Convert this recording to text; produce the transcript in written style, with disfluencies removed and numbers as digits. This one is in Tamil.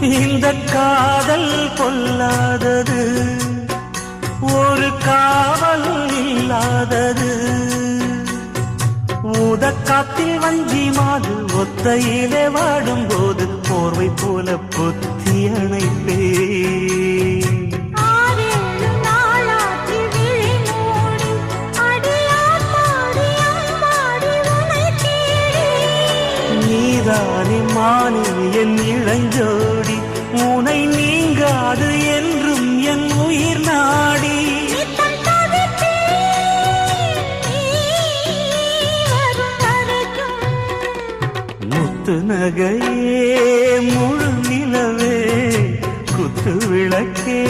இந்த காதல் கொல்லாதது, ஒரு காவல் இல்லாதது. ஊதக்காத்தில் வஞ்சி மாது ஒத்தையிலே வாடும்போது போர்வை போல பொத்தி அணைப்பே. நீதானே மானே என் இளஞ்சோடி, உனை நீங்காது என்றும் என் உயிர் நாடி. முத்து நகையே முழு நிலவே குத்து விளக்கே